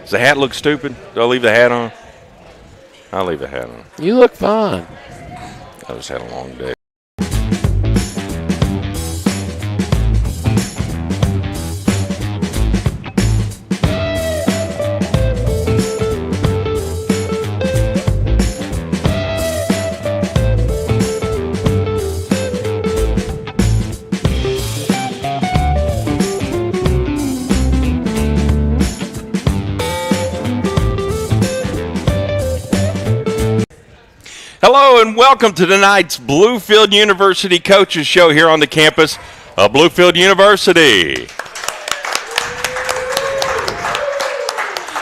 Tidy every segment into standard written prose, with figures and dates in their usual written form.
Does the hat look stupid? Do I leave the hat on? I'll leave the hat on. You look fine. I just had a long day. Hello and welcome to tonight's Bluefield University Coaches Show here on the campus of Bluefield University.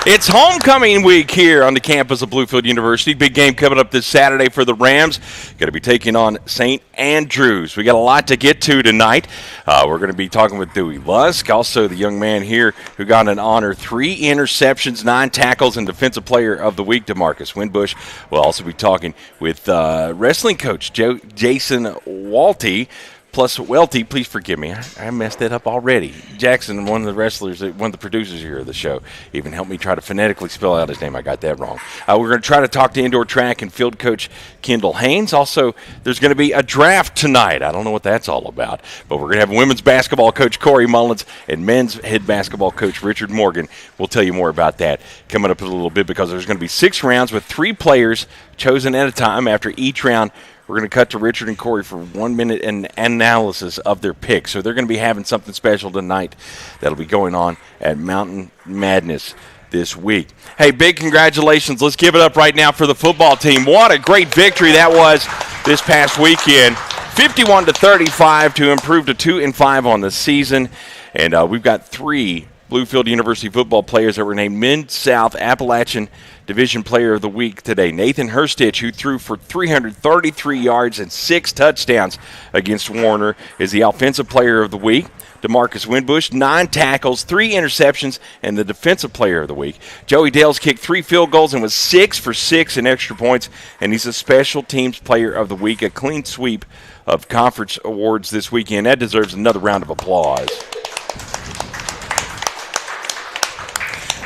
It's homecoming week here on the campus of Bluefield University. Big game coming up this Saturday for the Rams. Going to be taking on St. Andrews. We got a lot to get to tonight. We're going to be talking with Dewey Lusk, also the young man here who got an honor 3 interceptions, 9 tackles, and Defensive Player of the Week, DeMarcus Winbush. We'll also be talking with wrestling coach Jason Welty. Plus, Welty, please forgive me. I messed that up already. Jackson, one of the wrestlers, one of the producers here of the show, even helped me try to phonetically spell out his name. I got that wrong. We're going to try to talk to indoor track and field coach Kendall Haynes. Also, there's going to be a draft tonight. I don't know what that's all about, but we're going to have women's basketball coach Corey Mullins and men's head basketball coach Richard Morgan. We'll tell you more about that coming up in a little bit because there's going to be 6 rounds with 3 players chosen at a time. After each round, we're going to cut to Richard and Corey for 1 minute and analysis of their picks. So they're going to be having something special tonight that'll be going on at Mountain Madness this week. Hey, big congratulations. Let's give it up right now for the football team. What a great victory that was this past weekend. 51-35 to improve to 2-5 on the season. And we've got 3 Bluefield University football players that were named Mid-South Appalachian Division Player of the Week today. Nathan Herstich, who threw for 333 yards and 6 touchdowns against Warner, is the Offensive Player of the Week. DeMarcus Winbush, 9 tackles, 3 interceptions, and the Defensive Player of the Week. Joey Dales kicked 3 field goals and was 6 for 6 in extra points, and he's a Special Teams Player of the Week, a clean sweep of conference awards this weekend. That deserves another round of applause.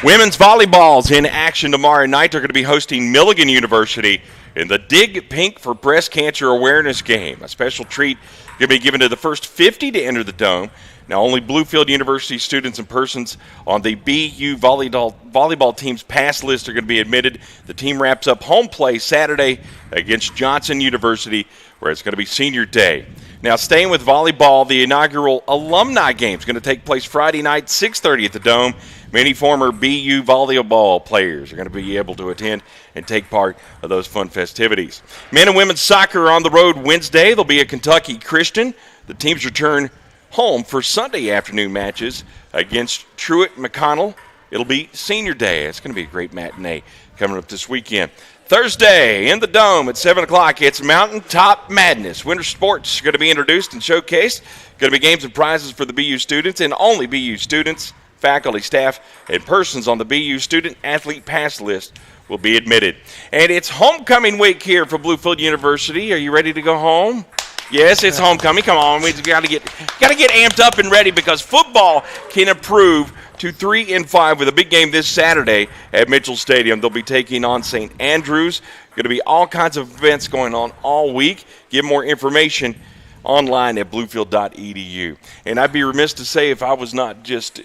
Women's volleyball's in action tomorrow night. They're going to be hosting Milligan University in the Dig Pink for Breast Cancer Awareness Game. A special treat going to be given to the first 50 to enter the Dome. Now, only Bluefield University students and persons on the BU volleyball team's pass list are going to be admitted. The team wraps up home play Saturday against Johnson University, where it's going to be senior day. Now, staying with volleyball, the inaugural alumni game is going to take place Friday night, 6:30 at the Dome. Many former BU volleyball players are going to be able to attend and take part of those fun festivities. Men and women's soccer are on the road Wednesday. They'll be at Kentucky Christian. The teams return home for Sunday afternoon matches against Truett McConnell. It'll be senior day. It's going to be a great matinee coming up this weekend. Thursday in the Dome at 7 o'clock, it's Mountaintop Madness. Winter sports are going to be introduced and showcased. Going to be games and prizes for the BU students and only BU students, faculty, staff, and persons on the BU student athlete pass list will be admitted. And it's homecoming week here for Bluefield University. Are you ready to go home? Yes, it's homecoming. Come on, we got to get amped up and ready because football can improve to 3-5 with a big game this Saturday at Mitchell Stadium. They'll be taking on St. Andrews. Going to be all kinds of events going on all week. Get more information online at bluefield.edu. And I'd be remiss to say if I was not just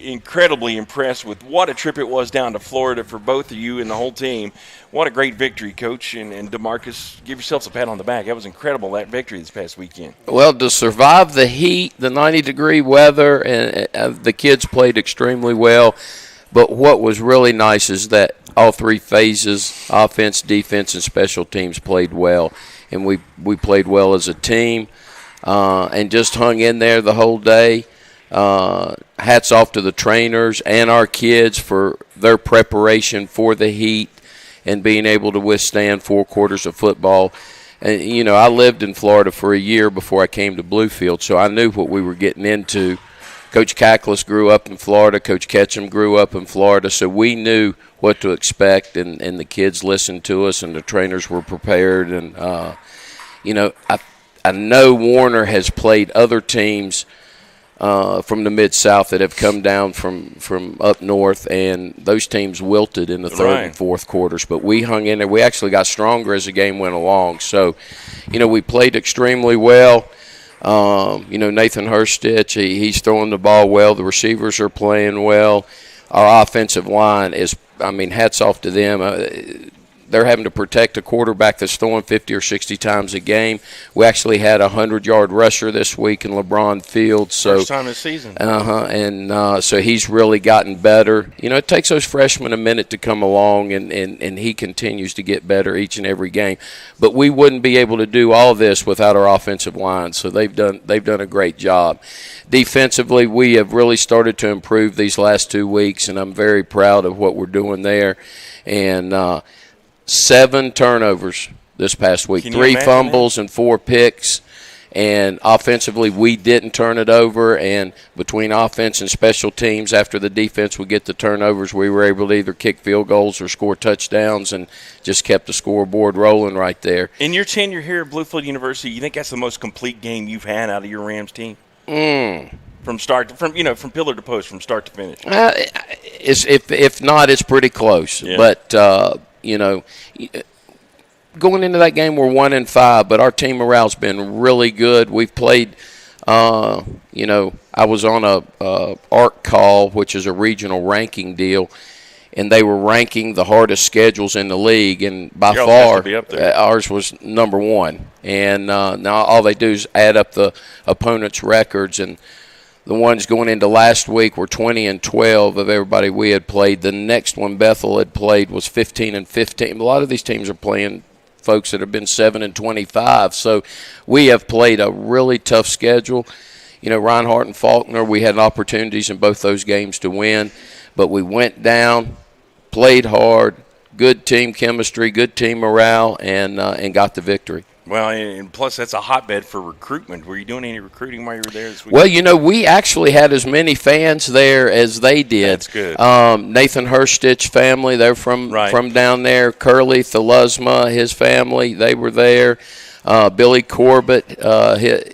incredibly impressed with what a trip it was down to Florida for both of you and the whole team. What a great victory, Coach. And DeMarcus, give yourselves a pat on the back. That was incredible, that victory this past weekend. Well, to survive the heat, the 90-degree weather, and the kids played extremely well. But what was really nice is that all 3 phases, offense, defense, and special teams, played well. And we played well as a team and just hung in there the whole day. Hats off to the trainers and our kids for their preparation for the heat and being able to withstand 4 quarters of football. And, you know, I lived in Florida for a year before I came to Bluefield, so I knew what we were getting into. Coach Cackless grew up in Florida. Coach Ketchum grew up in Florida, so we knew what to expect, and the kids listened to us, and the trainers were prepared. And, you know, I know Warner has played other teams from the Mid-South that have come down from up north, and those teams wilted in the third and fourth quarters. But we hung in there. We actually got stronger as the game went along. So, we played extremely well. Nathan Hurstich, he's throwing the ball well. The receivers are playing well. Our offensive line is, hats off to them. They're having to protect a quarterback that's throwing 50 or 60 times a game. We actually had a 100-yard rusher this week in LeBron Fields. So, first time this season. So he's really gotten better. It takes those freshmen a minute to come along, and he continues to get better each and every game. But we wouldn't be able to do all this without our offensive line. So they've done a great job. Defensively, we have really started to improve these last 2 weeks, and I'm very proud of what we're doing there. And 7 turnovers this past week, 3 fumbles and 4 picks. And offensively, we didn't turn it over. And between offense and special teams, after the defense would get the turnovers, we were able to either kick field goals or score touchdowns, and just kept the scoreboard rolling right there. In your tenure here at Bluefield University, you think that's the most complete game you've had out of your Rams team? From pillar to post, from start to finish. If not, it's pretty close. Yeah. But going into that game, we're 1-5, but our team morale's been really good. We've played. I was on a ARC call, which is a regional ranking deal, and they were ranking the hardest schedules in the league, and by far ours was number 1. And now all they do is add up the opponents' records, and the ones going into last week were 20-12 of everybody we had played. The next one Bethel had played was 15-15. A lot of these teams are playing folks that have been 7-25. So we have played a really tough schedule. Reinhardt and Faulkner, we had opportunities in both those games to win, but we went down, played hard, good team chemistry, good team morale, and got the victory. Well, and plus that's a hotbed for recruitment. Were you doing any recruiting while you were there this week? Well, we actually had as many fans there as they did. That's good. Nathan Hurstich family, they're from down there. Curly Thalusma, his family, they were there. Billy Corbett,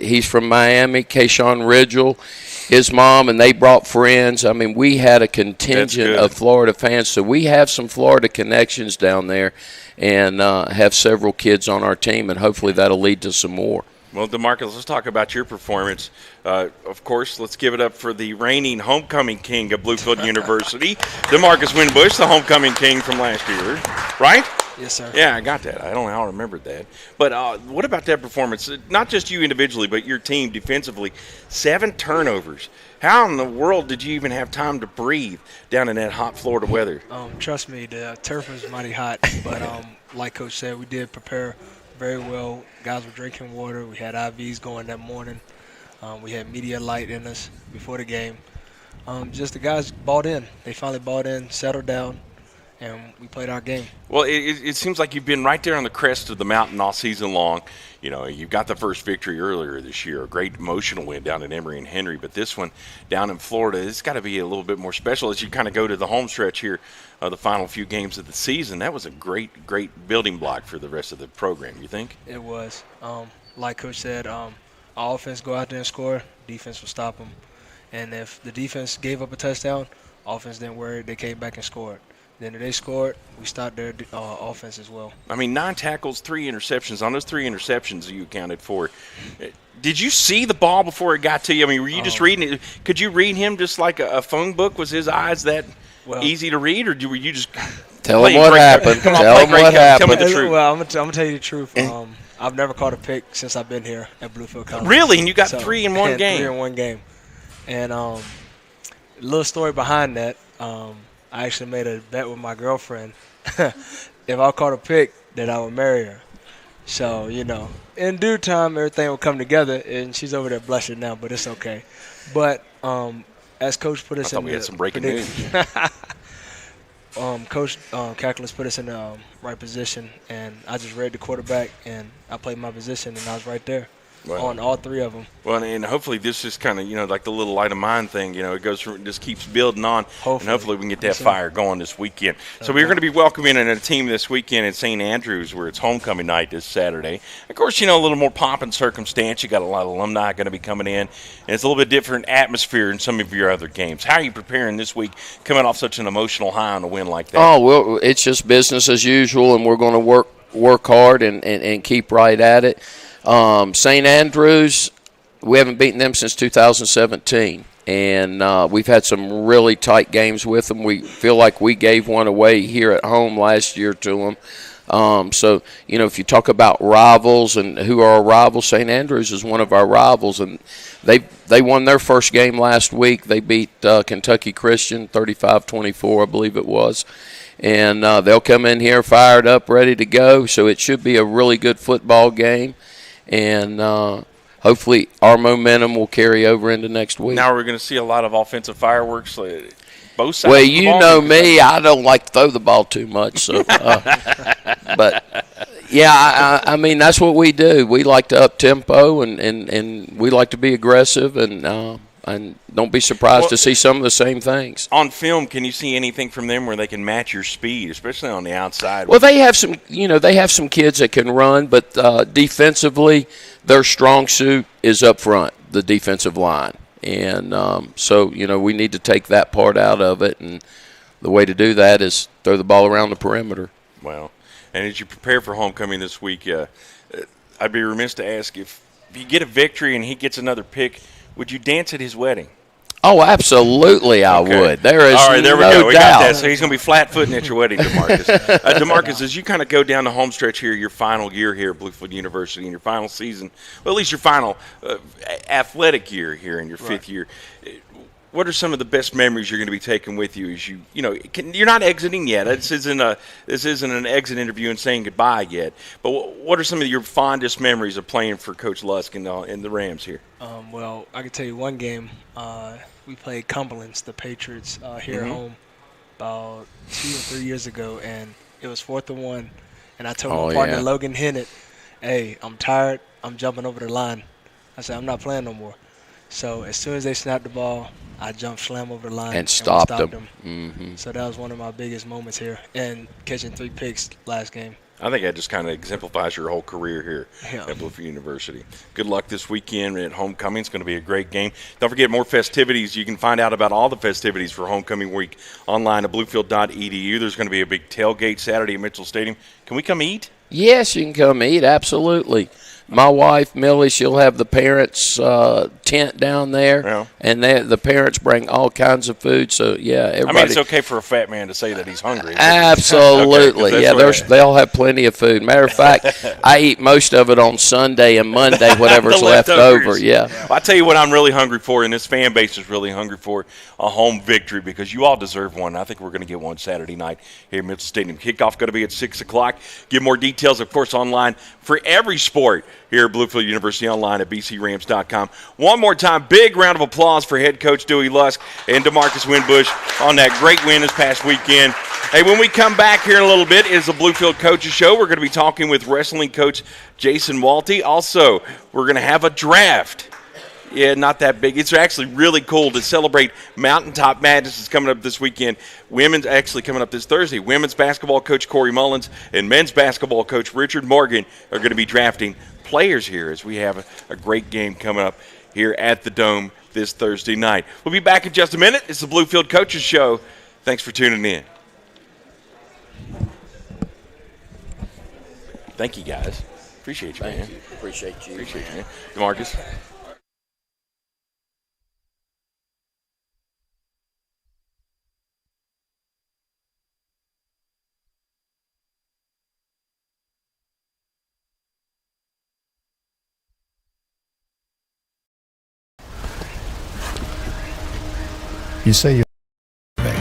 he's from Miami. Kayshawn Ridgel, his mom, and they brought friends. We had a contingent of Florida fans, so we have some Florida connections down there, and have several kids on our team, and hopefully that'll lead to some more. Well, DeMarcus, let's talk about your performance. Of course, let's give it up for the reigning homecoming king of Bluefield University, DeMarcus Winbush, the homecoming king from last year, right? Yes, sir. Yeah, I got that. I don't know how I remembered that. But what about that performance? Not just you individually, but your team defensively. 7 turnovers. How in the world did you even have time to breathe down in that hot Florida weather? Trust me, the turf was mighty hot. But like Coach said, we did prepare very well. Guys were drinking water. We had IVs going that morning. We had media light in us before the game. Just the guys bought in. They finally bought in, settled down, and we played our game. Well, it seems like you've been right there on the crest of the mountain all season long. You got the first victory earlier this year, a great emotional win down at Emory and Henry. But this one down in Florida, it's got to be a little bit more special as you kind of go to the home stretch here, the final few games of the season. That was a great, great building block for the rest of the program, you think? It was. Like Coach said, our offense go out there and score, defense will stop them. And if the defense gave up a touchdown, offense didn't worry. They came back and scored. Then if they scored, we stopped their offense as well. 9 tackles, 3 interceptions. On those 3 interceptions you accounted for, did you see the ball before it got to you? Were you just reading it? Could you read him just like a phone book? Was his eyes that easy to read, or were you just tell him what happened? Tell him what happened. Tell me the truth. Well, I'm gonna tell you the truth. I've never caught a pick since I've been here at Bluefield College. Really? And you got 3 in one game? 3 in one game. And a little story behind that. I actually made a bet with my girlfriend. If I caught a pick, that I would marry her. So, in due time, everything will come together, and she's over there blushing now, but it's okay. But as Coach put us I thought we had some breaking news. Coach Calculus put us in the right position, and I just read the quarterback, and I played my position, and I was right there. Well. on all three of them. Well, and hopefully this is kind of, like the little light of mine thing, it goes from, just keeps building on, and hopefully we can get that fire going this weekend. So we're going to be welcoming in a team this weekend at St. Andrews, where it's homecoming night this Saturday. Of course, a little more pomp and circumstance. You got a lot of alumni going to be coming in, and it's a little bit different atmosphere in some of your other games. How are you preparing this week, coming off such an emotional high on a win like that? Oh, well, it's just business as usual, and we're going to work hard and keep right at it. St. Andrews, we haven't beaten them since 2017, and we've had some really tight games with them. We feel like we gave one away here at home last year to them. So, if you talk about rivals and who are our rivals, St. Andrews is one of our rivals, and they won their first game last week. They beat Kentucky Christian 35-24, I believe it was. And they'll come in here fired up, ready to go. So it should be a really good football game. And hopefully our momentum will carry over into next week. Now we're going to see a lot of offensive fireworks, both sides. Well, of the ball. know me, I don't like to throw the ball too much. So, but yeah, I mean that's what we do. We like to up tempo and we like to be aggressive and don't be surprised to see some of the same things. On film, can you see anything from them where they can match your speed, especially on the outside? Well, they have some, they have some kids that can run, but defensively, their strong suit is up front, the defensive line. And so, we need to take that part out of it, and the way to do that is throw the ball around the perimeter. Well, and as you prepare for homecoming this week, I'd be remiss to ask if you get a victory and he gets another pick, would you dance at his wedding? Oh, absolutely I would. There is All right, there we no go. We doubt. got that. So he's going to be flat-footing at your wedding, DeMarcus. DeMarcus, as you kind of go down the home stretch here, your final year here at Bluefield University, and your final season, well, at least your final athletic year here in your fifth year, what are some of the best memories you're going to be taking with you as you're not exiting yet. This isn't an exit interview and saying goodbye yet. But what are some of your fondest memories of playing for Coach Lusk and the Rams here? Well, I can tell you one game. We played Cumberland's, the Patriots, here at home about 2 or 3 years ago, and it was 4th and 1. And I told my partner, Logan Hennett, hey, I'm tired. I'm jumping over the line. I said, I'm not playing no more. So as soon as they snapped the ball, I jumped, slam over the line, and stopped them. Mm-hmm. So that was one of my biggest moments here, and catching 3 picks last game. I think that just kind of exemplifies your whole career here at Bluefield University. Good luck this weekend at homecoming. It's going to be a great game. Don't forget, more festivities. You can find out about all the festivities for homecoming week online at bluefield.edu. There's going to be a big tailgate Saturday at Mitchell Stadium. Can we come eat? Yes, you can come eat, absolutely. My wife, Millie, she'll have the parents' tent down there, and the parents bring all kinds of food. So, yeah, everybody. I mean, it's okay for a fat man to say that he's hungry. Absolutely. Okay, yeah, they'll have plenty of food. Matter of fact, I eat most of it on Sunday and Monday, whatever's left over. Yeah. Well, I tell you what I'm really hungry for, and this fan base is really hungry for, a home victory, because you all deserve one. I think we're going to get one Saturday night here at Mitchell Stadium. Kickoff going to be at 6 o'clock. Get more details, of course, online for every sport here at Bluefield University, online at bcrams.com. One more time, big round of applause for head coach Dewey Lusk and DeMarcus Winbush on that great win this past weekend. Hey, when we come back here in a little bit, is the Bluefield Coaches Show. We're going to be talking with wrestling coach Jason Walty. Also, we're going to have a draft. Yeah, not that big. It's actually really cool to celebrate Mountaintop Madness is coming up this weekend. Women's actually coming up this Thursday. Women's basketball coach Corey Mullins and men's basketball coach Richard Morgan are going to be drafting players here as we have a great game coming up here at the Dome this Thursday night. We'll be back in just a minute. It's the Bluefield Coaches Show. Thanks for tuning in. Thank you, guys. Appreciate you, man. Thank you. Appreciate you. Appreciate you, man. DeMarcus. You say you're made.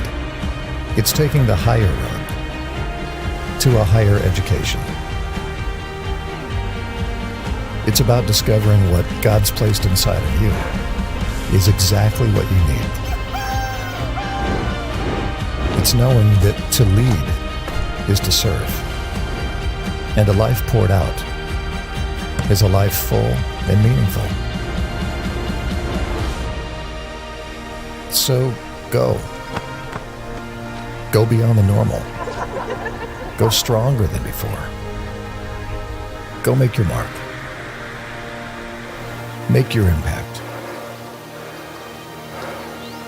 It's taking the higher road to a higher education. It's about discovering what God's placed inside of you is exactly what you need. It's knowing that to lead is to serve. And a life poured out is a life full and meaningful. So go. Go beyond the normal. Go stronger than before. Go make your mark. Make your impact.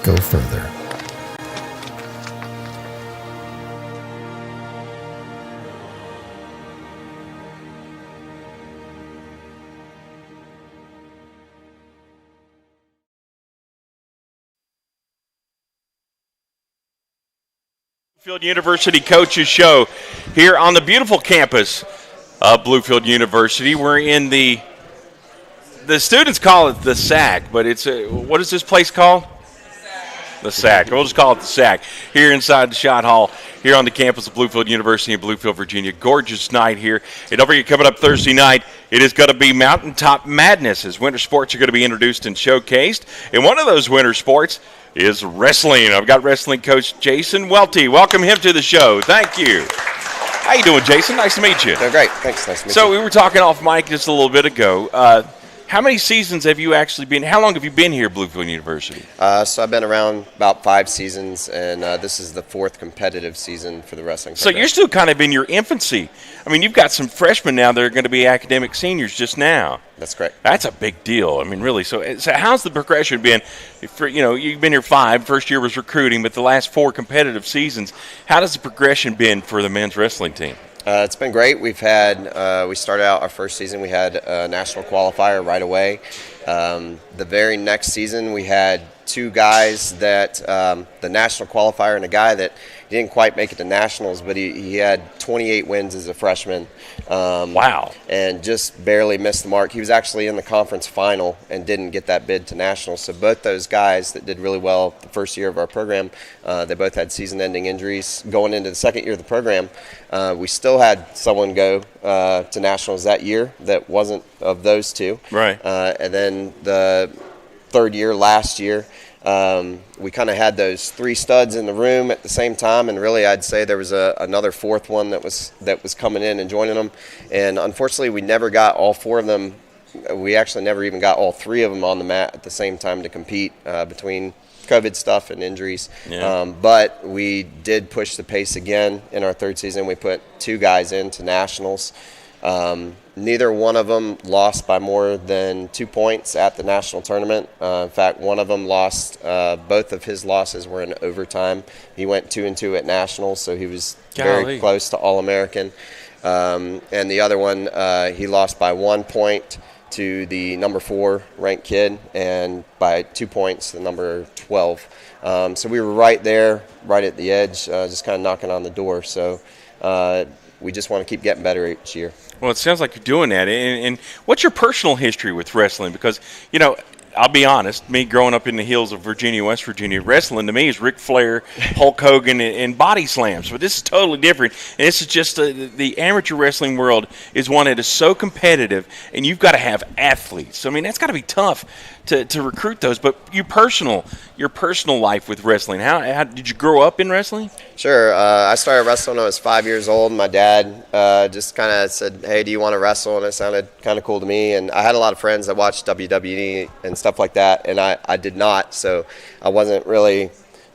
Go further. Bluefield University Coaches Show here on the beautiful campus of Bluefield University. We're in the students call it the SAC, but it's what is this place called? The SAC. We'll just call it the SAC here inside the Schott Hall here on the campus of Bluefield University in Bluefield, Virginia. Gorgeous night here. And don't forget, coming up Thursday night, it is going to be Mountaintop Madness as winter sports are going to be introduced and showcased. And one of those winter sports is wrestling. I've got wrestling coach Jason Welty. Welcome him to the show. Thank you. How you doing, Jason? Nice to meet you. Doing great. Thanks. Nice to meet you. So we were talking off mic just a little bit ago. How many seasons have you actually been? How long have you been here at Bluefield University? So I've been around about 5 seasons, and this is the 4th competitive season for the wrestling So program. you're still kind of in your infancy. I mean, you've got some freshmen now that are going to be academic seniors just now. That's correct. That's a big deal. I mean, really. So how's the progression been? For, you've been here 5. First year was recruiting, but the last 4 competitive seasons, how does the progression been for the men's wrestling team? It's been great. We started out our first season, we had a national qualifier right away. The very next season, we had 2 guys that, the national qualifier and a guy that didn't quite make it to nationals, but he had 28 wins as a freshman. Wow. And just barely missed the mark. He was actually in the conference final and didn't get that bid to nationals. So both those guys that did really well the first year of our program, they both had season-ending injuries. Going into the second year of the program, we still had someone go to nationals that year that wasn't of those 2. Right. And then the third year, last year, we kind of had those 3 studs in the room at the same time, and really I'd say there was another 4th one that was coming in and joining them. And unfortunately, we never got all 4 of them. We actually never even got all 3 of them on the mat at the same time to compete between COVID stuff and injuries. Yeah. But we did push the pace again in our 3rd season. We put 2 guys into nationals. Neither one of them lost by more than 2 points at the national tournament. In fact, one of them lost. Both of his losses were in overtime. He went 2-2 at nationals, so he was very close to All-American. And the other one, he lost by 1 point to the number 4 ranked kid, and by 2 points, the number 12. So we were right there, right at the edge, just kind of knocking on the door. So we just want to keep getting better each year. Well, it sounds like you're doing that. And what's your personal history with wrestling? Because, I'll be honest, me growing up in the hills of Virginia, West Virginia, wrestling to me is Ric Flair, Hulk Hogan, and body slams. But this is totally different. And this is just the amateur wrestling world is one that is so competitive, and you've got to have athletes. I mean, that's got to be tough to recruit those. But your personal life with wrestling, how did you grow up in wrestling? Sure. I started wrestling when I was 5 years old. My dad just kind of said, "Hey, do you want to wrestle?" And it sounded kind of cool to me. And I had a lot of friends that watched WWE and stuff like that, and I did not. So I wasn't really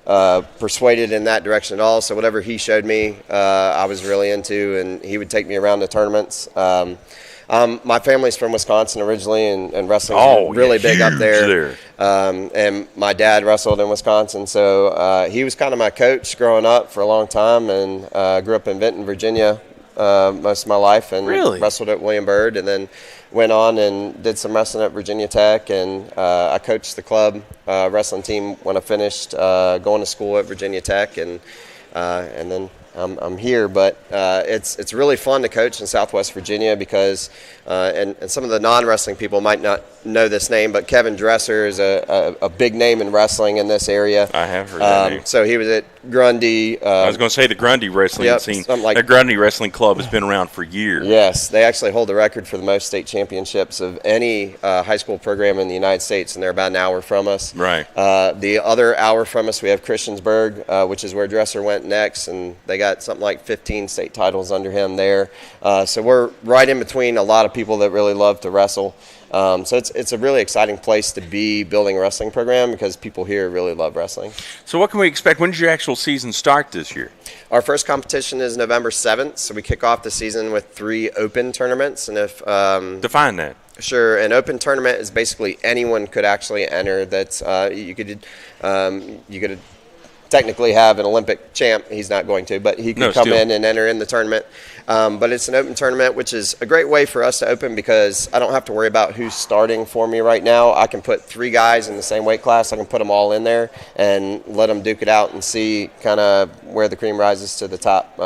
persuaded in that direction at all. So whatever he showed me, I was really into, and he would take me around to tournaments. My family's from Wisconsin originally, and wrestling's really big up there. And my dad wrestled in Wisconsin, so he was kind of my coach growing up for a long time, and grew up in Benton, Virginia most of my life, and wrestled at William Byrd, and then went on and did some wrestling at Virginia Tech, and I coached the club wrestling team when I finished going to school at Virginia Tech, and then I'm here. But it's really fun to coach in Southwest Virginia because and some of the non-wrestling people might not know this name, but Kevin Dresser is a big name in wrestling in this area. I have heard that name. So he was at Grundy. I was going to say the Grundy wrestling scene. The Grundy Wrestling Club has been around for years. Yes, they actually hold the record for the most state championships of any high school program in the United States, and they're about an hour from us. Right. The other hour from us, we have Christiansburg, which is where Dresser went next, and they got something like 15 state titles under him there. So we're right in between a lot of people that really love to wrestle. So it's a really exciting place to be building a wrestling program because people here really love wrestling. So what can we expect? When does your actual season start this year? Our first competition is November 7th, so we kick off the season with 3 open tournaments. And if Define that. Sure, an open tournament is basically anyone could actually enter. That's you could technically have an Olympic champ. He's not going to, but he could come in and enter in the tournament. But it's an open tournament, which is a great way for us to open because I don't have to worry about who's starting for me right now. I can put 3 guys in the same weight class. I can put them all in there and let them duke it out and see kind of where the cream rises to the top,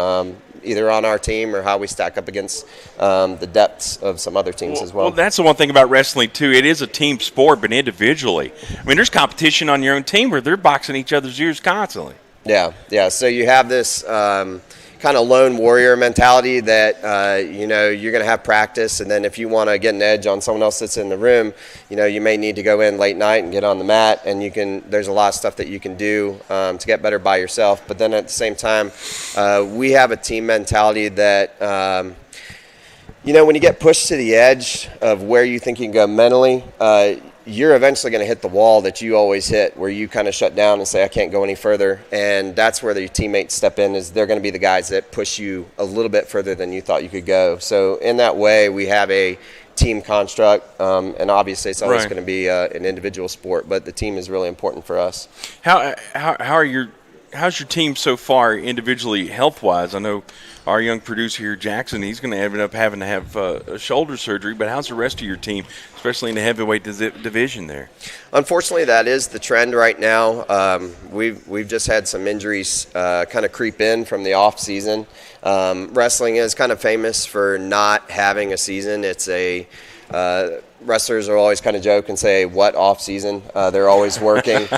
either on our team or how we stack up against the depths of some other teams as well. Well, that's the one thing about wrestling, too. It is a team sport, but individually. I mean, there's competition on your own team where they're boxing each other's ears constantly. Yeah. So you have this kind of lone warrior mentality that, you're going to have practice, and then if you want to get an edge on someone else that's in the room, you may need to go in late night and get on the mat, and there's a lot of stuff that you can do to get better by yourself. But then at the same time, we have a team mentality that, when you get pushed to the edge of where you think you can go mentally, you're eventually going to hit the wall that you always hit where you kind of shut down and say, I can't go any further. And that's where your teammates step in, is they're going to be the guys that push you a little bit further than you thought you could go. So in that way, we have a team construct, and obviously it's always going to be an individual sport, but the team is really important for us. How's your team so far individually health-wise? I know our young producer here, Jackson, he's going to end up having to have a shoulder surgery, but how's the rest of your team, especially in the heavyweight division there? Unfortunately, that is the trend right now. We've just had some injuries kind of creep in from the off season. Wrestling is kind of famous for not having a season. It's wrestlers are always kind of joke and say, what off season? They're always working.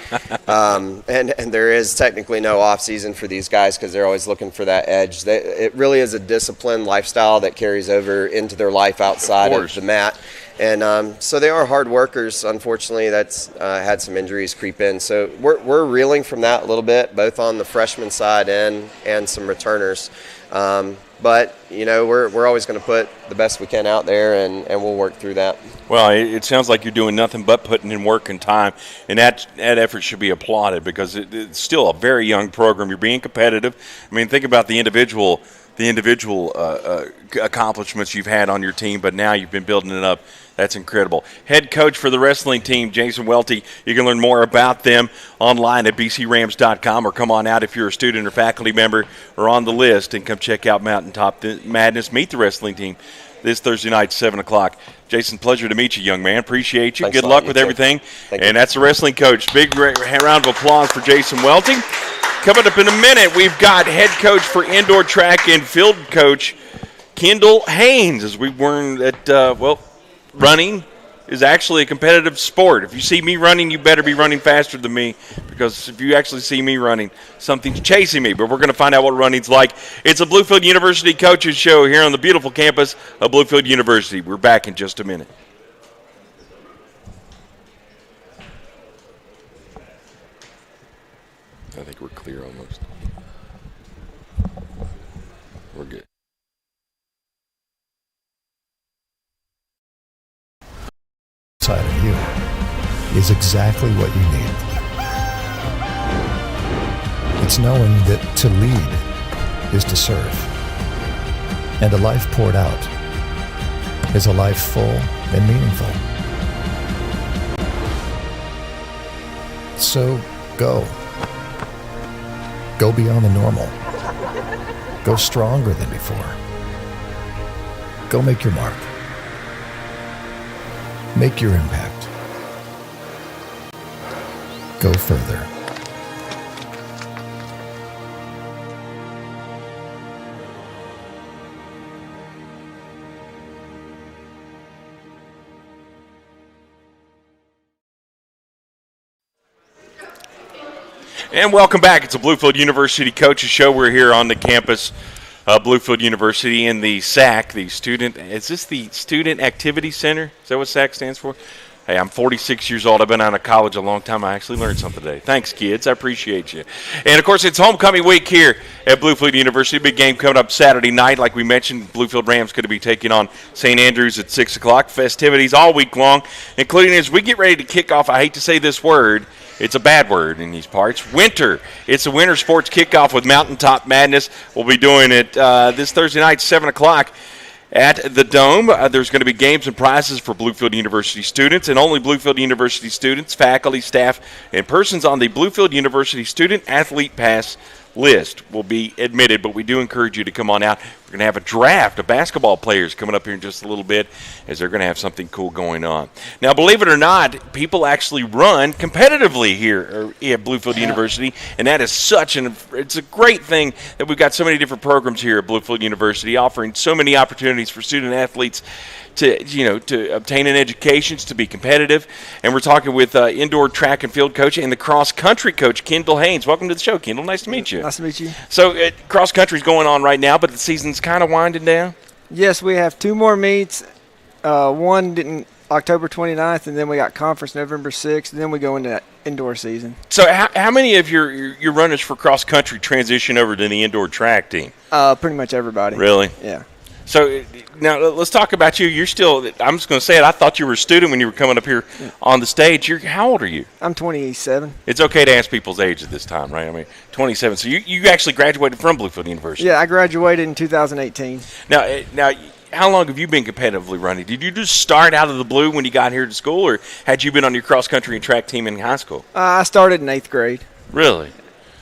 And there is technically no off season for these guys because they're always looking for that edge. It really is a disciplined lifestyle that carries over into their life outside of the mat. And so they are hard workers. Unfortunately, that's had some injuries creep in. So we're reeling from that a little bit, both on the freshman side and some returners. But, we're always going to put the best we can out there, and we'll work through that. Well, it sounds like you're doing nothing but putting in work and time, and that effort should be applauded because it's still a very young program. You're being competitive. I mean, think about the individual accomplishments you've had on your team, but now you've been building it up. That's incredible. Head coach for the wrestling team, Jason Welty. You can learn more about them online at bcrams.com, or come on out if you're a student or faculty member or on the list and come check out Mountaintop Madness. Meet the wrestling team this Thursday night, 7 o'clock. Jason, pleasure to meet you, young man. Appreciate you. Thanks Good luck with everything. And that's the wrestling coach. Big round of applause for Jason Welty. Coming up in a minute, we've got head coach for indoor track and field coach Kendall Haynes, as we learned that, running is actually a competitive sport. If you see me running, you better be running faster than me, because if you actually see me running, something's chasing me. But we're going to find out what running's like. It's a Bluefield University Coaches Show here on the beautiful campus of Bluefield University. We're back in just a minute. I think we're clear almost. We're good. Inside of you is exactly what you need. It's knowing that to lead is to serve. And a life poured out is a life full and meaningful. So go. Go beyond the normal. Go stronger than before. Go make your mark. Make your impact. Go further. And welcome back. It's a Bluefield University Coaches Show. We're here on the campus of Bluefield University in the SAC, is this the Student Activity Center? Is that what SAC stands for? Hey, I'm 46 years old. I've been out of college a long time. I actually learned something today. Thanks, kids. I appreciate you. And, of course, it's homecoming week here at Bluefield University. Big game coming up Saturday night. Like we mentioned, Bluefield Rams going to be taking on St. Andrews at 6 o'clock. Festivities all week long, including as we get ready to kick off, I hate to say this word, it's a bad word in these parts, winter. It's a winter sports kickoff with Mountaintop Madness. We'll be doing it this Thursday night, 7 o'clock. At the Dome, there's going to be games and prizes for Bluefield University students, and only Bluefield University students, faculty, staff, and persons on the Bluefield University Student Athlete Pass list will be admitted, but we do encourage you to come on out. We're going to have a draft of basketball players coming up here in just a little bit, as they're going to have something cool going on. Now, believe it or not, people actually run competitively here at Bluefield University, and that is it's a great thing that we've got so many different programs here at Bluefield University offering so many opportunities for student athletes to obtain an education, to be competitive. And we're talking with indoor track and field coach and the cross country coach, Kendall Haynes. Welcome to the show, Kendall. Nice to meet you. Nice to meet you. So cross country's going on right now, but the season's kind of winding down. Yes, we have 2 more meets. One didn't October 29th, and then we got conference November 6th, and then we go into that indoor season. So how many of your runners for cross country transition over to the indoor track team? Pretty much everybody. Really? Yeah. So now let's talk about you. You're still, I'm just going to say it, I thought you were a student when you were coming up here on the stage. How old are you? I'm 27. It's okay to ask people's age at this time, right? I mean, 27. So you actually graduated from Bluefield University. Yeah, I graduated in 2018. Now, how long have you been competitively running? Did you just start out of the blue when you got here to school, or had you been on your cross-country and track team in high school? I started in 8th grade. Really?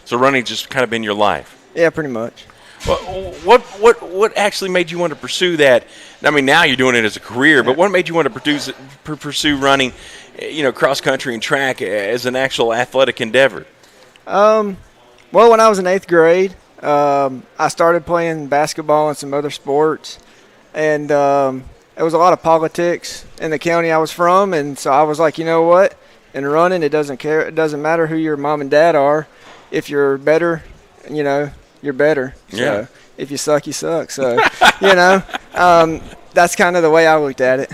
So running just kind of been your life? Yeah, pretty much. What actually made you want to pursue that? I mean, now you're doing it as a career, but what made you want to pursue running, cross country and track as an actual athletic endeavor? Well, when I was in 8th grade, I started playing basketball and some other sports, and there was a lot of politics in the county I was from, and so I was like, you know what? In running, it doesn't matter who your mom and dad are. If you're better, you're better. Yeah. So if you suck, you suck. So, that's kind of the way I looked at it.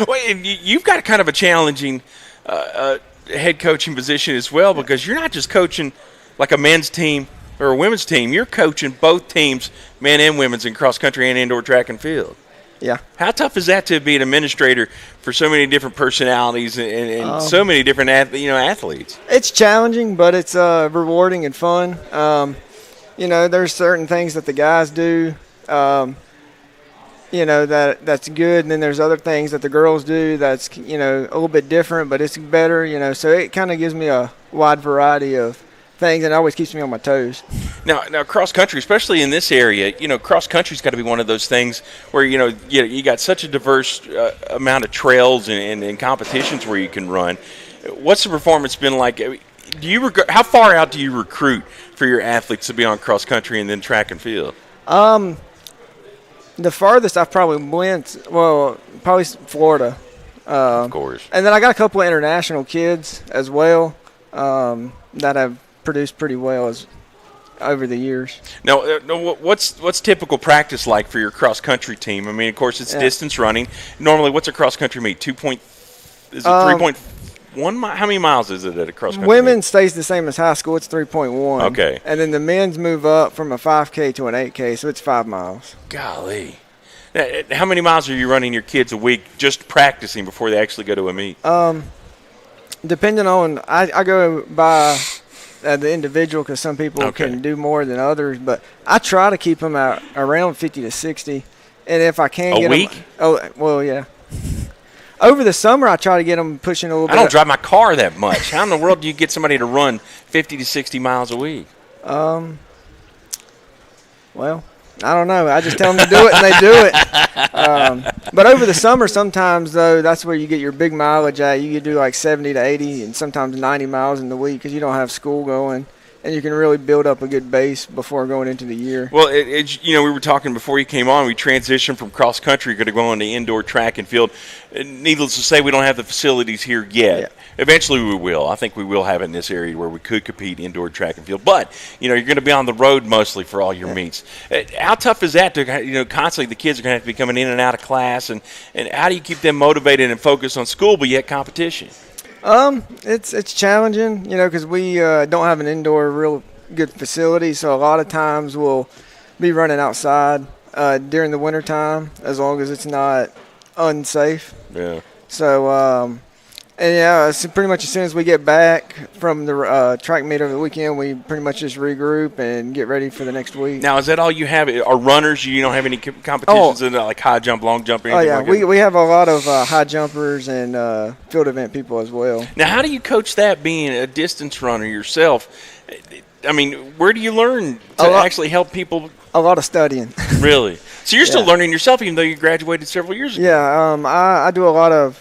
Well, and you've got kind of a challenging head coaching position as well, because you're not just coaching like a men's team or a women's team. You're coaching both teams, men and women's, in cross country and indoor track and field. Yeah. How tough is that to be an administrator for so many different personalities and so many different athletes? It's challenging, but it's rewarding and fun. There's certain things that the guys do, that's good, and then there's other things that the girls do that's, a little bit different, but it's better, so it kind of gives me a wide variety of things, and it always keeps me on my toes. Now cross country, especially in this area, cross country's got to be one of those things where you got such a diverse amount of trails and competitions where you can run. What's the performance been like? How far out do you recruit for your athletes to be on cross country and then track and field? The farthest I've probably went, probably Florida. Of course. And then I got a couple of international kids as well that have produced pretty well over the years. Now, what's typical practice like for your cross country team? I mean, of course, it's distance running. Normally, what's a cross country meet? 3.1 mile? How many miles is it at a cross country Women meet? Stays the same as high school. It's 3.1. Okay. And then the men's move up from a 5K to an 8K, so it's 5 miles. Golly. Now, how many miles are you running your kids a week just practicing before they actually go to a meet? Depending on, I go by the individual, because some people can do more than others, but I try to keep them at around 50 to 60, and if I can get week? Them, yeah. Over the summer, I try to get them pushing a little bit. I don't drive my car that much. How in the world do you get somebody to run 50 to 60 miles a week? Well, I don't know. I just tell them to do it, and they do it. But over the summer, sometimes, though, that's where you get your big mileage at. You could do like 70 to 80 and sometimes 90 miles in the week because you don't have school going. and you can really build up a good base before going into the year. Well, we were talking before you came on. We transitioned from cross country, going to go on to indoor track and field. Needless to say, we don't have the facilities here yet. Yeah. Eventually, we will. I think we will have it in this area where we could compete indoor track and field. But you're going to be on the road mostly for all your meets. How tough is that to constantly the kids are going to have to be coming in and out of class, and how do you keep them motivated and focused on school but yet competition? It's challenging, because we don't have an indoor real good facility, so a lot of times we'll be running outside during the wintertime as long as it's not unsafe. Yeah. So, so pretty much as soon as we get back from the track meet over the weekend, we pretty much just regroup and get ready for the next week. Now, is that all you have? Are runners? You don't have any competitions in like high jump, long jump, or anything like that? We have a lot of high jumpers and field event people as well. Now, how do you coach that, being a distance runner yourself? I mean, where do you learn to actually help people? A lot of studying. Really? So you're still learning yourself, even though you graduated several years ago? Yeah, I do a lot of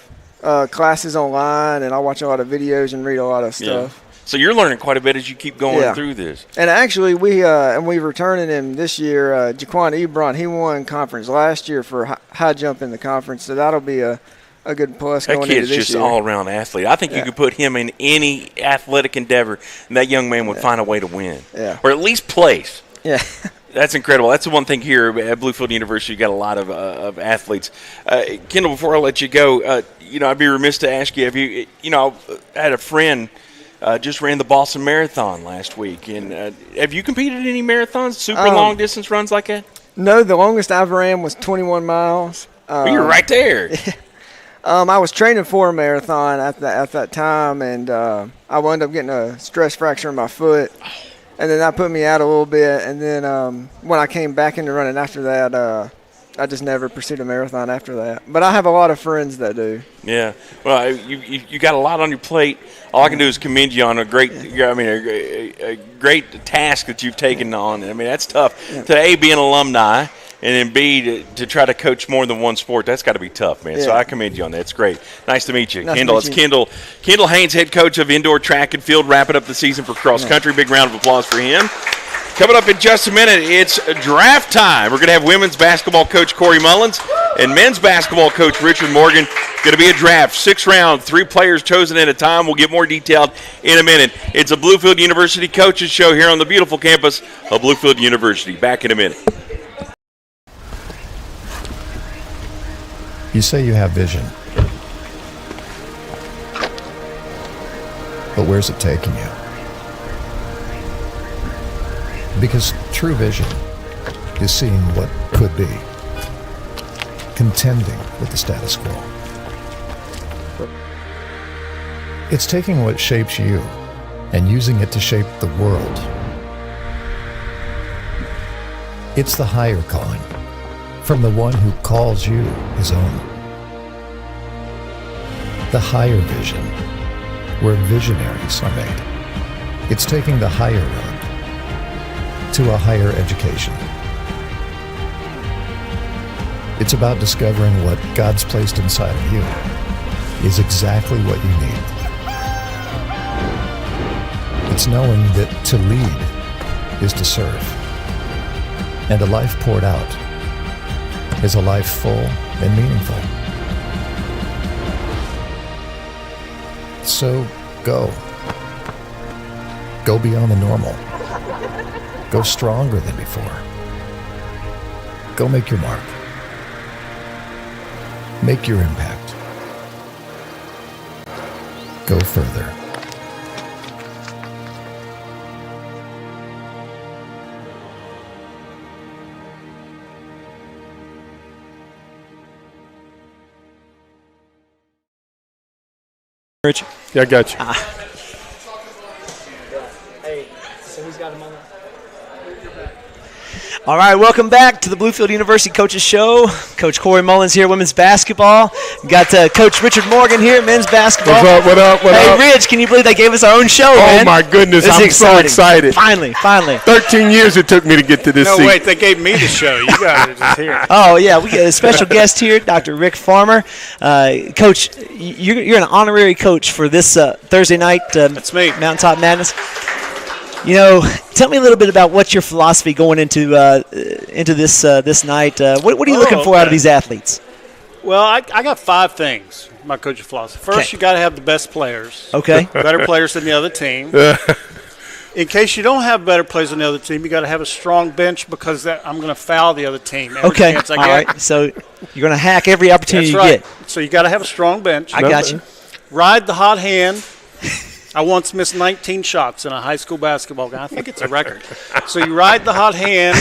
classes online, and I watch a lot of videos and read a lot of stuff. Yeah. So you're learning quite a bit as you keep going through we're returning him this year. Jaquan Ebron, he won conference last year for high jump in the conference, so that'll be a good plus going into this year. That kid's just all-around athlete. I think you could put him in any athletic endeavor, and that young man would find a way to win. Yeah. Or at least place. Yeah. That's incredible. That's the one thing here at Bluefield University. You got a lot of athletes. Kendall, before I let you go, I'd be remiss to ask you. Have you, I had a friend just ran the Boston Marathon last week, and have you competed in any marathons, super long distance runs like that? No, the longest I've ran was 21 miles. You're right there. I was training for a marathon at that time, and I wound up getting a stress fracture in my foot. And then that put me out a little bit. And then when I came back into running after that, I just never pursued a marathon after that. But I have a lot of friends that do. Yeah. Well, you got a lot on your plate. All I can do is commend you on a great task that you've taken on. I mean, that's tough. Yeah. To A, be an alumni, and then B, to try to coach more than one sport, that's got to be tough, man. Yeah. So I commend you on that. It's great. Nice to meet you. Kendall. It's Kendall Haynes, head coach of indoor track and field, wrapping up the season for cross country. Big round of applause for him. Coming up in just a minute, it's draft time. We're going to have women's basketball coach Corey Mullins and men's basketball coach Richard Morgan. Going to be a draft, 6 rounds, 3 players chosen at a time. We'll get more detailed in a minute. It's a Bluefield University Coaches Show here on the beautiful campus of Bluefield University. Back in a minute. You say you have vision, but where's it taking you? Because true vision is seeing what could be, contending with the status quo. It's taking what shapes you and using it to shape the world. It's the higher calling, from the one who calls you his own. The higher vision, where visionaries are made. It's taking the higher road to a higher education. It's about discovering what God's placed inside of you is exactly what you need. It's knowing that to lead is to serve, and a life poured out is a life full and meaningful. So go. Go beyond the normal. Go stronger than before. Go make your mark. Make your impact. Go further. Rich? Yeah, I got you. Hey, so who's got him on that? All right, welcome back to the Bluefield University Coaches Show. Coach Corey Mullins here, women's basketball. Got Coach Richard Morgan here, men's basketball. What up? Hey, Rich, can you believe they gave us our own show, man? Oh, my goodness, I'm so excited. Finally. 13 years it took me to get to this seat. No, wait, they gave me the show. You guys are just here. Oh, yeah, we got a special guest here, Dr. Rick Farmer. Coach, you're an honorary coach for this Thursday night That's me. Mountaintop Madness. Tell me a little bit about what's your philosophy going into this night. What are you looking for out of these athletes? Well, I got 5 things. My coaching philosophy. First, you got to have the best players. Okay. Better players than the other team. In case you don't have better players than the other team, you got to have a strong bench because I'm going to foul the other team. Every chance I get. All right. So you're going to hack every opportunity That's right. you get. So you got to have a strong bench. I got you. Ride the hot hand. I once missed 19 shots in a high school basketball game. I think it's a record. So you ride the hot hand.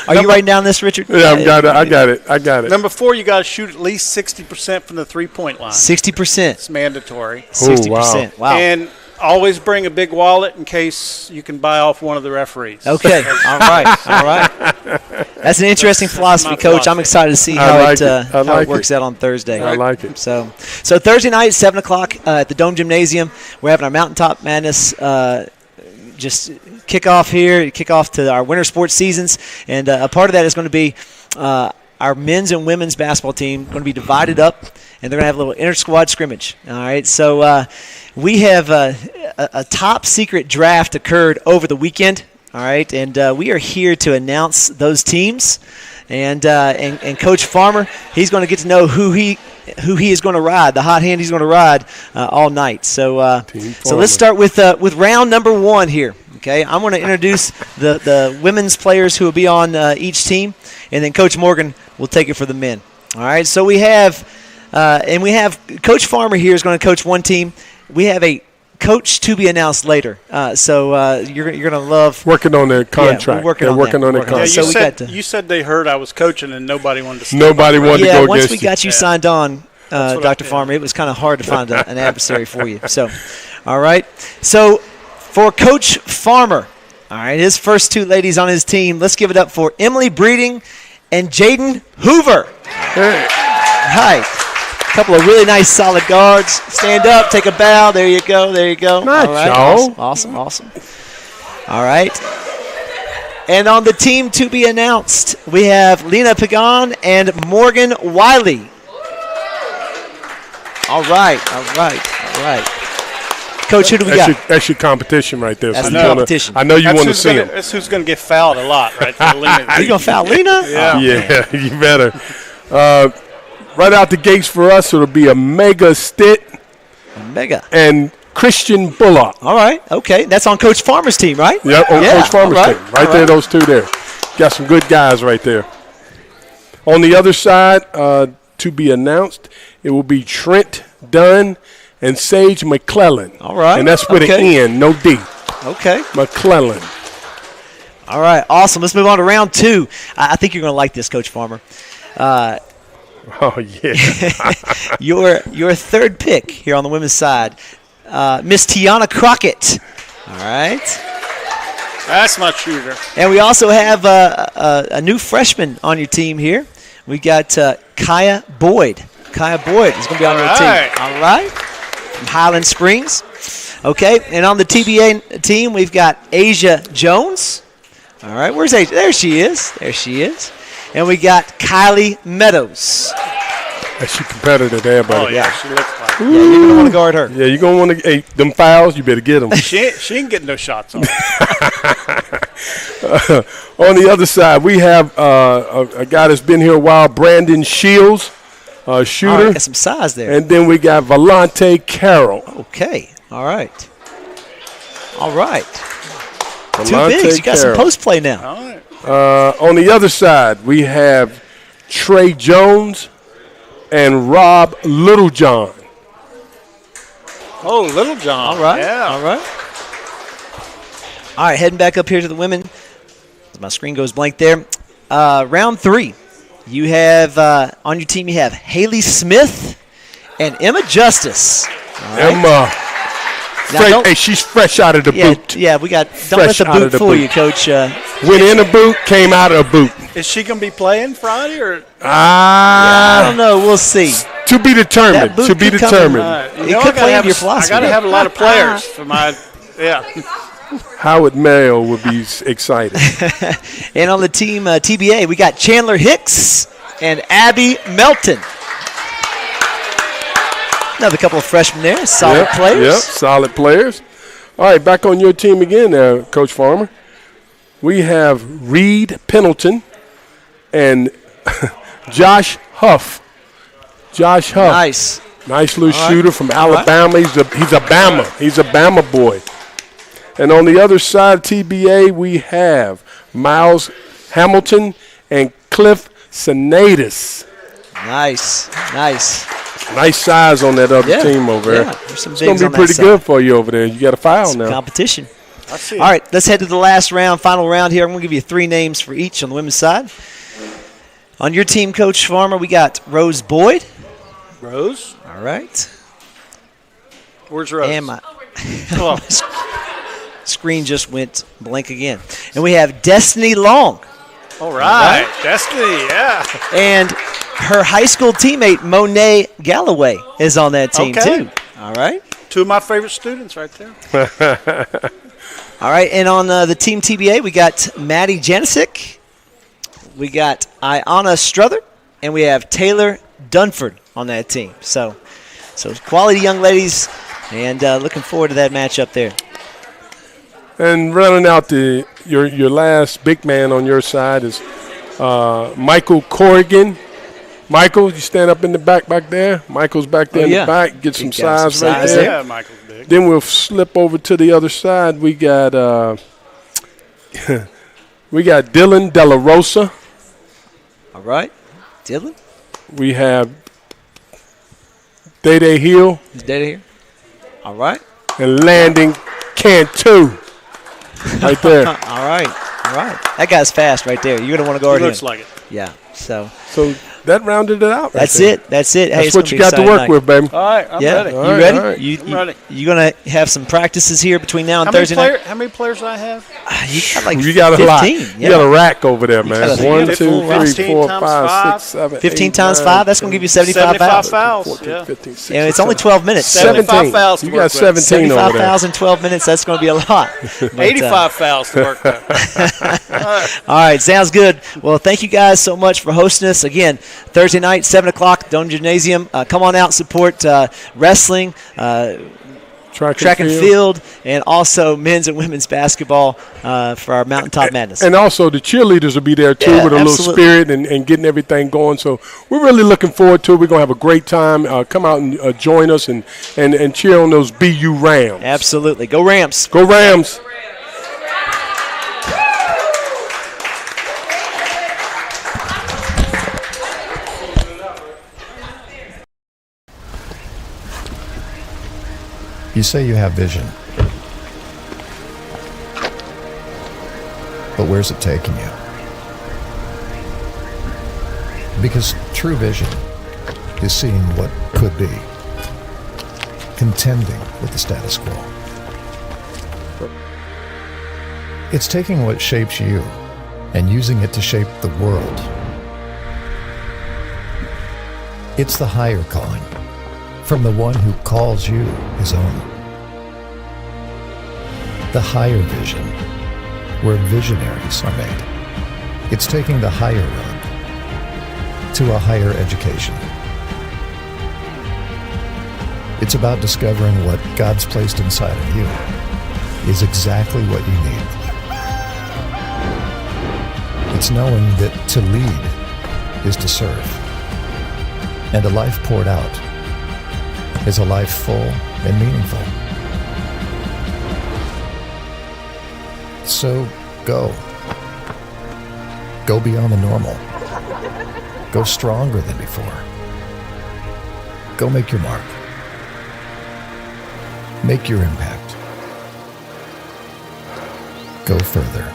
Are you writing down this, Richard? Yeah, I got it. Number 4, you got to shoot at least 60% from the three-point line. 60%. It's mandatory. 60%. Wow. And always bring a big wallet in case you can buy off one of the referees. Okay. All right. That's an interesting philosophy, Coach. I'm excited to see how it works out on Thursday. I like it. So Thursday night, 7 o'clock at the Dome Gymnasium, we're having our Mountaintop Madness just kick off to our winter sports seasons. And a part of that is going to be our men's and women's basketball team going to be divided up, and they're going to have a little inter-squad scrimmage. All right, so we have a top-secret draft occurred over the weekend. All right, and we are here to announce those teams, and Coach Farmer, he's going to get to know who he is going to ride, the hot hand he's going to ride all night. So let's start with round number 1 here. Okay, I'm going to introduce the women's players who will be on each team, and then Coach Morgan will take it for the men. All right, so we have Coach Farmer here is going to coach one team. We have a coach to be announced later. So you're going to love working on their contract. They're working on their contract. You said they heard I was coaching and nobody wanted to step Nobody up. wanted to go against you. Once we got you signed on, Dr. Farmer, it was kind of hard to find an adversary for you. So, all right. So for Coach Farmer, all right, his first 2 ladies on his team, let's give it up for Emily Breeding and Jaden Hoover. Hey. All right. A couple of really nice solid guards. Stand up, take a bow. There you go. Nice, all right. Awesome. All right. And on the team to be announced, we have Lena Pagan and Morgan Wiley. All right. Coach, who do we got? That's your competition right there. That's the competition. I know you want to see him. That's who's going to get fouled a lot, right there. Lena. You going to foul Lena? Yeah, you better. Right out the gates for us, it'll be a Mega Stitt and Christian Bullock. All right, okay. That's on Coach Farmer's team, right? Yep, on Coach Farmer's team. Right there, those 2 there. Got some good guys right there. On the other side, to be announced, it will be Trent Dunn and Sage McClellan. All right. And that's with an N, no D. Okay. McClellan. All right, awesome. Let's move on to round 2. I think you're going to like this, Coach Farmer. Oh, yeah. your third pick here on the women's side, Miss Tiana Crockett. All right. That's my shooter. And we also have a new freshman on your team here. We got Kaya Boyd. Kaya Boyd is going to be on your team. All right. From Highland Springs. Okay. And on the TBA team, we've got Asia Jones. All right. Where's Asia? There she is. And we got Kylie Meadows. That's your competitor there, buddy. Oh, yeah. She looks like Yeah, you're going to want to guard her. Yeah, you're going to want to – hey, them fouls, you better get them. She ain't getting no shots on. On the other side, we have a guy that's been here a while, Brandon Shields, shooter. All right, got some size there. And then we got Volante Carroll. Okay. All right. Two Volante bigs. You got some post play now. All right. On the other side, we have Trey Jones and Rob Littlejohn. Oh, Littlejohn. All right. Yeah. All right, heading back up here to the women. My screen goes blank there. Round 3. You have on your team, you have Haley Smith and Emma Justice. All right. Emma. Hey, she's fresh out of the boot. Yeah, we got. Don't let the boot fool you, Coach. Went in the boot, came out of the boot. Is she going to be playing Friday or? I don't know. We'll see. To be determined. To be determined. It could play into your philosophy. I got to have a lot of players for my. Yeah. Howard Mayo would be excited. And on the team TBA, we got Chandler Hicks and Abby Melton. Another couple of freshmen there, solid players. Yep, solid players. All right, back on your team again there, Coach Farmer. We have Reed Pendleton and Josh Huff. Josh Huff. Nice. Nice little shooter from Alabama. He's a Bama. He's a Bama boy. And on the other side, TBA, we have Miles Hamilton and Cliff Sinatus. Nice. Nice size on that other team over there. There's some it's going bigs to on be that pretty side. good for you over there. You got a foul Some now. competition. I see. All right, let's head to the last round, final round here. I'm going to give you 3 names for each on the women's side. On your team, Coach Farmer, we got Rose Boyd. Rose? All right. Where's Rose? And my Hello. screen just went blank again. And we have Destiny Long. All right. Destiny, yeah. And her high school teammate, Monet Galloway, is on that team, Okay. too. All right. 2 of my favorite students right there. All right, and on the team TBA, we got Maddie Janisic, we got Iana Struther, and we have Taylor Dunford on that team. So quality young ladies, and looking forward to that matchup there. And running out your last big man on your side is Michael Corrigan. Michael, you stand up in the back there. Michael's back there in the back. Get some size right there. Yeah, Michael's big. Then we'll slip over to the other side. We got Dylan De La Rosa. All right, Dylan. We have Day Hill. Is Data here? All right. And Landon Cantu. Right there. All right. That guy's fast right there. You're going to want to guard He him. looks like it. Yeah, so that rounded it out. That's it. Hey, that's what you got to work with, baby. All right, I'm ready. You ready? All right. I'm ready. You going to have some practices here between now and How Thursday night? How many players do I have? You got like You got 15. a lot. Yeah. You got a rack over there, man. got a 1, 2, 15 3, 4, times 5, five. 6, 7, 15 8, times 9, 5, that's going to give you 75 fouls. 14, yeah. 15, 16, And it's only 12 minutes. 75 fouls to You work got with. 17 75 over there. fouls in 12 minutes, that's going to be a lot. But, 85 fouls to work with. All right, sounds good. Well, thank you guys so much for hosting us. Again, Thursday night, 7 o'clock, Dome Gymnasium. Come on out, support wrestling, track and field, and also men's and women's basketball for our Mountaintop Madness. And also the cheerleaders will be there, too, Yeah, with a little absolutely. spirit and getting everything going. So we're really looking forward to it. We're going to have a great time. Come out and join us and cheer on those BU Rams. Absolutely. Go Rams. Go Rams. You say you have vision. But where's it taking you? Because true vision is seeing what could be, contending with the status quo. It's taking what shapes you and using it to shape the world. It's the higher calling, from the one who calls you his own. The higher vision, where visionaries are made. It's taking the higher road to a higher education. It's about discovering what God's placed inside of you is exactly what you need. It's knowing that to lead is to serve, and a life poured out is a life full and meaningful. So go. Go beyond the normal. Go stronger than before. Go make your mark. Make your impact. Go further.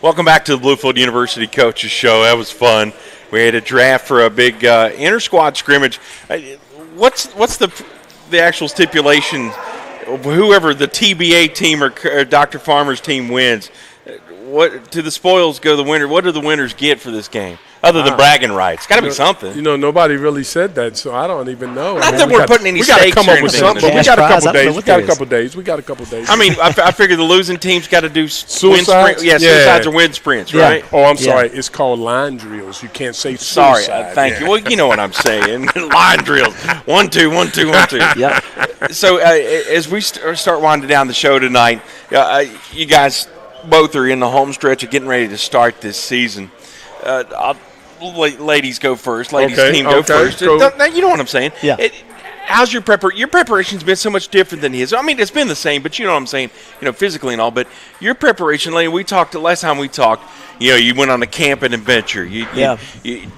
Welcome back to the Bluefield University Coaches Show. That was fun. We had a draft for a big inter-squad scrimmage. What's the actual stipulation? Whoever the TBA team or Dr. Farmer's team wins, what to the spoils go the winner. What do the winners get for this game other than bragging rights? Got to be something. You know, nobody really said that, so I don't even know. Not that we're putting any we gotta stakes come or up with anything. something. But we got a couple days. We got a couple days. I mean, I figure the losing team's got to do suicides. Suicides or wind sprints, right? Oh, I'm sorry. It's called line drills. You can't say sorry. suicide. Thank you. Well, you know what I'm saying. Line drills. 1, 2, 1, 2, 1, 2. Yeah. So as we start winding down the show tonight, you guys both are in the home stretch of getting ready to start this season. Ladies go first. Ladies team go first. Go. You know what I'm saying? Yeah. How's your preparation? Your preparation's been so much different than his. I mean, it's been the same, but you know what I'm saying, physically and all. But your preparation, lady, last time we talked, you went on a camping adventure. You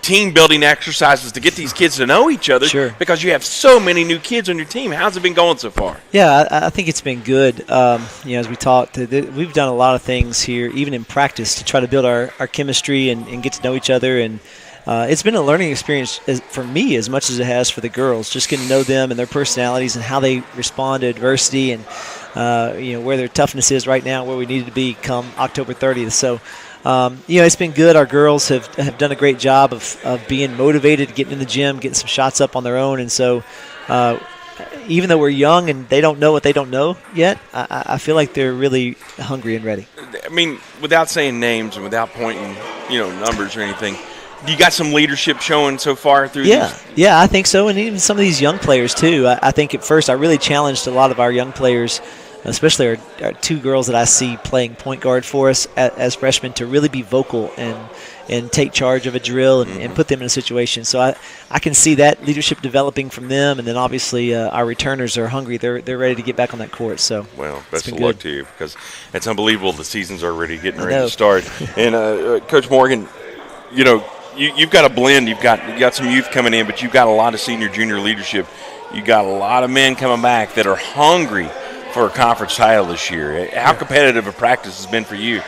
team building exercises to get these kids to know each other. Sure. Because you have so many new kids on your team. How's it been going so far? Yeah, I think it's been good. As we talked, we've done a lot of things here, even in practice, to try to build our chemistry and get to know each other. And it's been a learning experience for me as much as it has for the girls, just getting to know them and their personalities and how they respond to adversity and, where their toughness is right now, where we need to be come October 30th. So, it's been good. Our girls have done a great job of being motivated, getting in the gym, getting some shots up on their own. And so even though we're young and they don't know what they don't know yet, I feel like they're really hungry and ready. I mean, without saying names and without pointing, numbers or anything, you got some leadership showing so far through these? Yeah, I think so. And even some of these young players, too. I think at first I really challenged a lot of our young players, especially our two girls that I see playing point guard for us as freshmen, to really be vocal and take charge of a drill and put them in a situation. So I can see that leadership developing from them. And then obviously our returners are hungry. They're ready to get back on that court. So best of luck to you, because it's unbelievable. The season's already getting ready to start. And Coach Morgan, you've got a blend. You've got some youth coming in, but you've got a lot of senior, junior leadership. You got a lot of men coming back that are hungry for a conference title this year. How competitive a practice has been for you?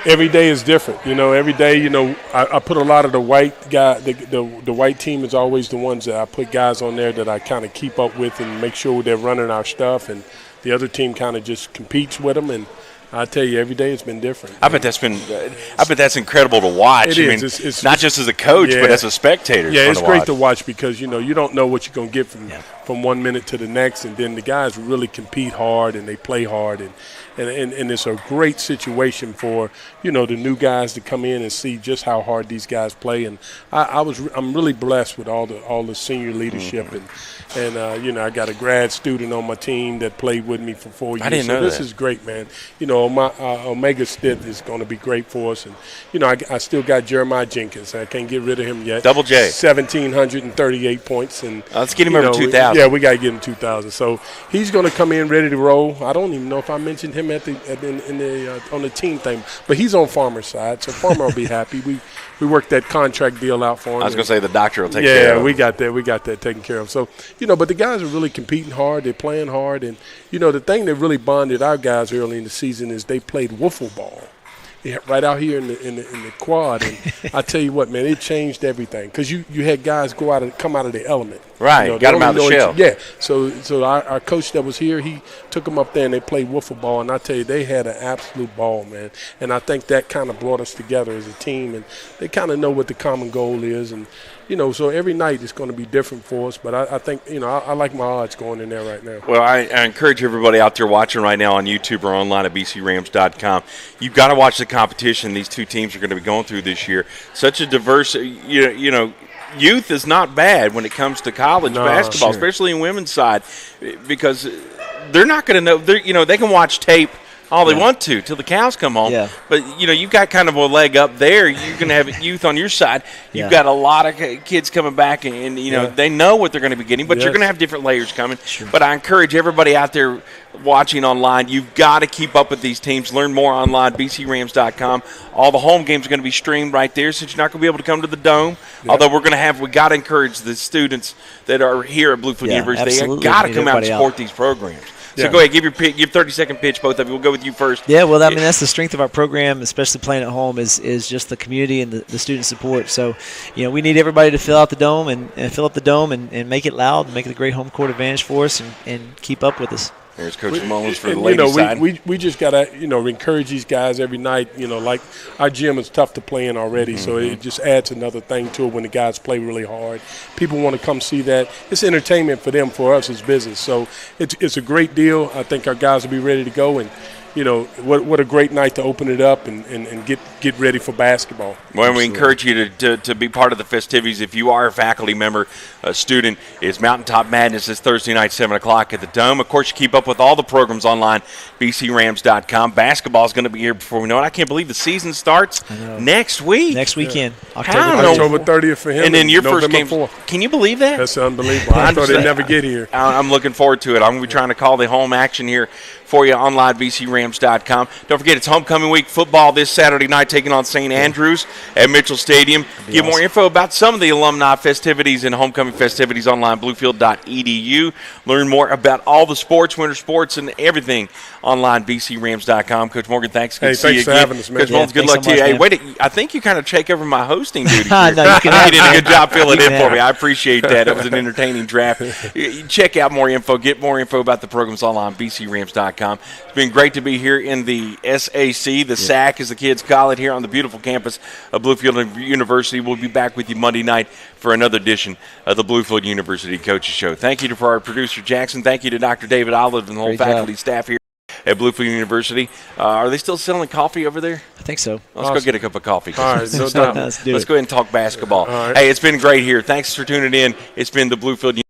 Every day is different. Every day, I put a lot of the white guy. The white team is always the ones that I put guys on there that I kind of keep up with and make sure they're running our stuff, and the other team kind of just competes with them. And I tell you, every day it's been different. I bet that's incredible to watch. It's not just as a coach, but as a spectator. Yeah, it's great to watch because you don't know what you're gonna get from 1 minute to the next, and then the guys really compete hard and they play hard, and it's a great situation for the new guys to come in and see just how hard these guys play. And I'm really blessed with all the senior leadership, and I got a grad student on my team that played with me for 4 years. I didn't know that. This is great, man. My Omega Stith is going to be great for us, and I still got Jeremiah Jenkins. I can't get rid of him yet. Double J, 1,738 points, and let's get him over 2,000. Yeah, we got to get him 2,000. So he's going to come in ready to roll. I don't even know if I mentioned him on the team thing, but he's on Farmer's side, so Farmer will be happy. We worked that contract deal out for him. I was going to say the doctor will take care of him. Yeah, we got that taken care of. So but the guys are really competing hard. They're playing hard, and the thing that really bonded our guys early in the season is they played wiffle ball right out here in the quad. And I tell you what, man, it changed everything because you had guys come out of their element. Right, got them out of the shell. Yeah, so our coach that was here, he took them up there and they played wiffle ball, and I tell you, they had an absolute ball, man. And I think that kind of brought us together as a team, and they kind of know what the common goal is, and so every night it's going to be different for us. But I think I like my odds going in there right now. Well, I encourage everybody out there watching right now on YouTube or online at bcrams.com. You've got to watch the competition these two teams are going to be going through this year. Such a diverse, youth is not bad when it comes to college basketball, especially in women's side, because they're not going to know. They can watch tape all they want to till the cows come home. Yeah. But, you've got kind of a leg up there. You're going to have youth on your side. You've got a lot of kids coming back, and they know what they're going to be getting, but you're going to have different layers coming. Sure. But I encourage everybody out there watching online, you've got to keep up with these teams. Learn more online, bcrams.com. All the home games are going to be streamed right there since you're not going to be able to come to the Dome. Yep. Although we got to encourage the students that are here at Bluefield University. They've got to come out and support these programs. So go ahead, give 30-second pitch, both of you. We'll go with you first. Yeah, well, that's the strength of our program, especially playing at home, is just the community and the student support. So, we need everybody to fill out the dome and fill up the dome and make it loud and make it a great home court advantage for us and keep up with us. There's Coach Mullins for the And, ladies' side. we just got to, encourage these guys every night. Like our gym is tough to play in already, so it just adds another thing to it when the guys play really hard. People want to come see that. It's entertainment for them. For us, it's business. So it's a great deal. I think our guys will be ready to go, and what a great night to open it up and get ready for basketball. Well, we encourage you to be part of the festivities. If you are a faculty member, a student, it's Mountaintop Madness this Thursday night, 7 o'clock at the Dome. Of course, you keep up with all the programs online, bcrams.com. Basketball is going to be here before we know it. I can't believe the season starts next week. Next weekend, October 30th for him. And then your first game. November 4th. Can you believe that? That's unbelievable. I thought they'd never get here. I'm looking forward to it. I'm going to be trying to call the home action here for you online, bcrams.com. Don't forget, it's homecoming week football this Saturday night, taking on St. Andrews at Mitchell Stadium. Get more info about some of the alumni festivities and homecoming festivities online, bluefield.edu. Learn more about all the sports, winter sports, and everything online, bcrams.com. Coach Morgan, thanks. Hey, thanks for having us, man. Coach Mullins, good luck to you. Man. Hey, wait, I think you kind of take over my hosting duty. No, you can you did a good job filling in for me. it. I appreciate that. It was an entertaining draft. Check out more info. Get more info about the programs online, bcrams.com. It's been great to be here in the SAC, the SAC as the kids call it, here on the beautiful campus of Bluefield University. We'll be back with you Monday night for another edition of the Bluefield University Coaches Show. Thank you to our producer, Jackson. Thank you to Dr. David Olive and the whole Great faculty job. staff here at Bluefield University. Are they still selling coffee over there? I think so. Let's go get a cup of coffee. All right, no Let's doubt. do Let's it. go ahead and talk basketball. All right. Hey, it's been great here. Thanks for tuning in. It's been the Bluefield